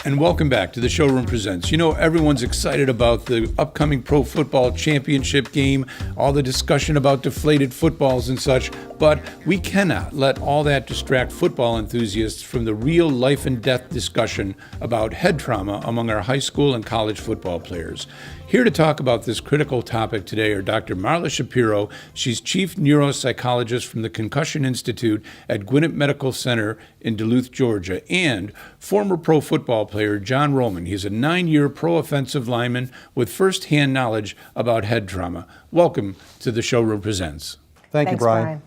And welcome back to the Showroom Presents. You know, everyone's excited about the upcoming Pro Football Championship game, all the discussion about deflated footballs and such, but we cannot let all that distract football enthusiasts from the real life and death discussion about head trauma among our high school and college football players. Here to talk about this critical topic today are Dr. Marla Shapiro. She's Chief Neuropsychologist from the Concussion Institute at Gwinnett Medical Center in Duluth, Georgia, and former pro football player John Roman. He's a 9-year pro offensive lineman with first-hand knowledge about head trauma. Welcome to the Showroom Presents. Thanks, you, Brian.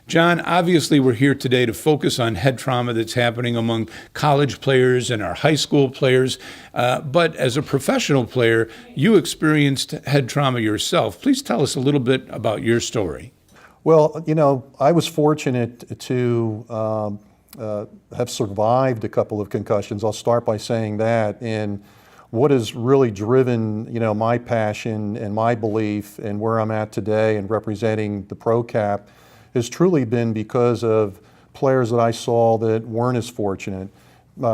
John, obviously we're here today to focus on head trauma that's happening among college players and our high school players. But as a professional player, you experienced head trauma yourself. Please tell us a little bit about your story. Well, you know, I was fortunate to have survived a couple of concussions. I'll start by saying that. And what has really driven, you know, my passion and my belief and where I'm at today and representing the ProCAP has truly been because of players that I saw that weren't as fortunate,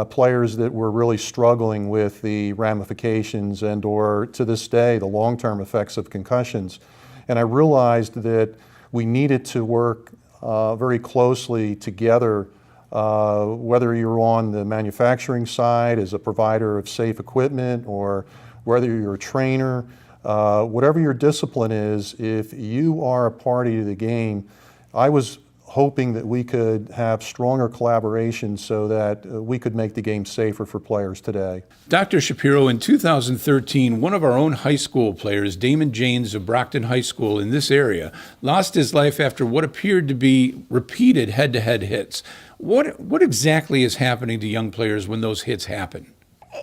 players that were really struggling with the ramifications and or to this day the long-term effects of concussions. And I realized that we needed to work very closely together, whether you're on the manufacturing side as a provider of safe equipment or whether you're a trainer, whatever your discipline is, if you are a party to the game, I was hoping that we could have stronger collaboration so that we could make the game safer for players today. Dr. Shapiro, in 2013, one of our own high school players, Damon Janes of Brockton High School in this area, lost his life after what appeared to be repeated head-to-head hits. What exactly is happening to young players when those hits happen?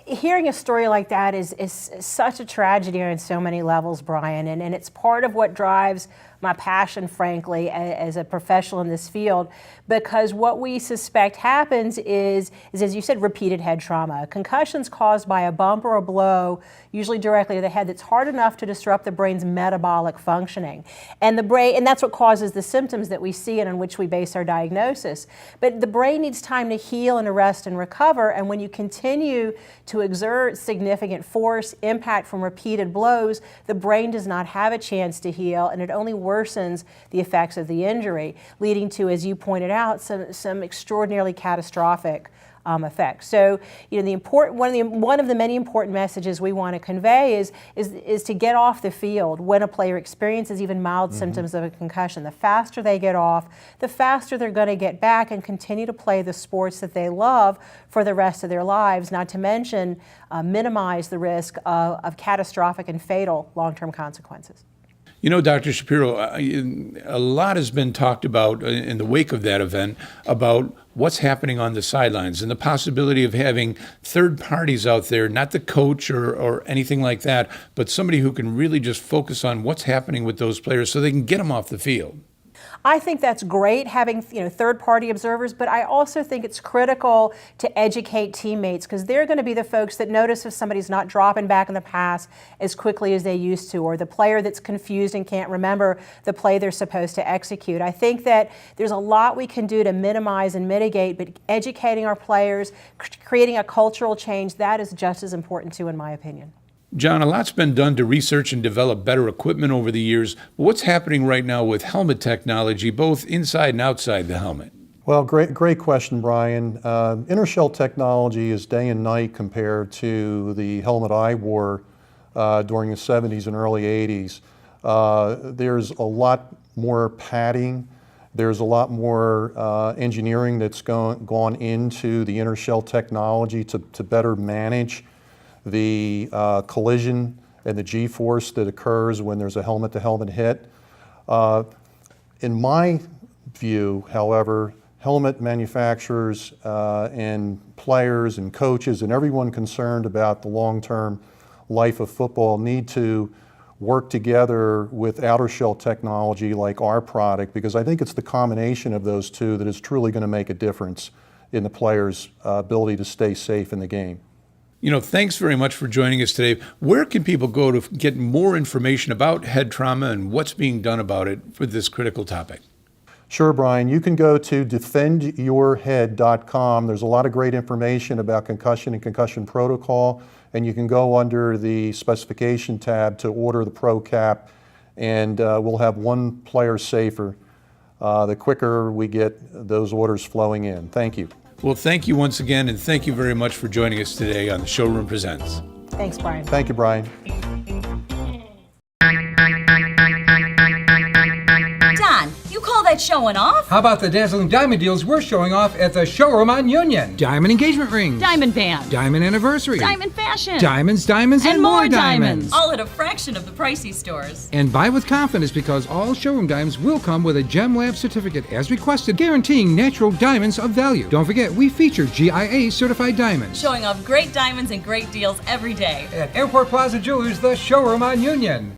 Hearing a story like that is such a tragedy on so many levels, Brian, and it's part of what drives my passion, frankly, as a professional in this field, because what we suspect happens is, as you said, repeated head trauma. Concussions caused by a bump or a blow, usually directly to the head, that's hard enough to disrupt the brain's metabolic functioning. And that's what causes the symptoms that we see and on which we base our diagnosis. But the brain needs time to heal and rest and recover, and when you continue to exert significant force, impact from repeated blows, the brain does not have a chance to heal, and it only worsens the effects of the injury, leading to, as you pointed out, some extraordinarily catastrophic effects. So, you know, one of the many important messages we want to convey is to get off the field when a player experiences even mild symptoms of a concussion. The faster they get off, the faster they're going to get back and continue to play the sports that they love for the rest of their lives, not to mention minimize the risk of catastrophic and fatal long-term consequences. You know, Dr. Shapiro, a lot has been talked about in the wake of that event about what's happening on the sidelines and the possibility of having third parties out there, not the coach or anything like that, but somebody who can really just focus on what's happening with those players so they can get them off the field. I think that's great, having third-party observers, but I also think it's critical to educate teammates, because they're going to be the folks that notice if somebody's not dropping back in the pass as quickly as they used to, or the player that's confused and can't remember the play they're supposed to execute. I think that there's a lot we can do to minimize and mitigate, but educating our players, creating a cultural change, that is just as important too, in my opinion. John, a lot's been done to research and develop better equipment over the years. What's happening right now with helmet technology, both inside and outside the helmet? Well, great question, Brian. Inner shell technology is day and night compared to the helmet I wore during the 70s and early 80s. There's a lot more padding. There's a lot more engineering that's gone into the inner shell technology to better manage the collision and the G-force that occurs when there's a helmet-to-helmet hit. In my view, however, helmet manufacturers and players and coaches and everyone concerned about the long-term life of football need to work together with outer shell technology like our product, because I think it's the combination of those two that is truly going to make a difference in the player's ability to stay safe in the game. You know, thanks very much for joining us today. Where can people go to get more information about head trauma and what's being done about it for this critical topic? Sure, Brian. You can go to defendyourhead.com. There's a lot of great information about concussion and concussion protocol, and you can go under the specification tab to order the ProCAp, and we'll have one player safer. The quicker we get those orders flowing in. Thank you. Well, thank you once again, and thank you very much for joining us today on the Showroom Presents. Thanks, Brian. Thank you, Brian. Don, you call that showing off? How about the dazzling diamond deals we're showing off at the Showroom on Union? Diamond engagement rings. Diamond band. Diamond anniversary. Diamond fashion. Diamonds, diamonds, and more diamonds. All at a fraction of the pricey stores. And buy with confidence because all Showroom diamonds will come with a Gem Lab certificate as requested, guaranteeing natural diamonds of value. Don't forget, we feature GIA certified diamonds. Showing off great diamonds and great deals every day. At Airport Plaza Jewelers, the Showroom on Union.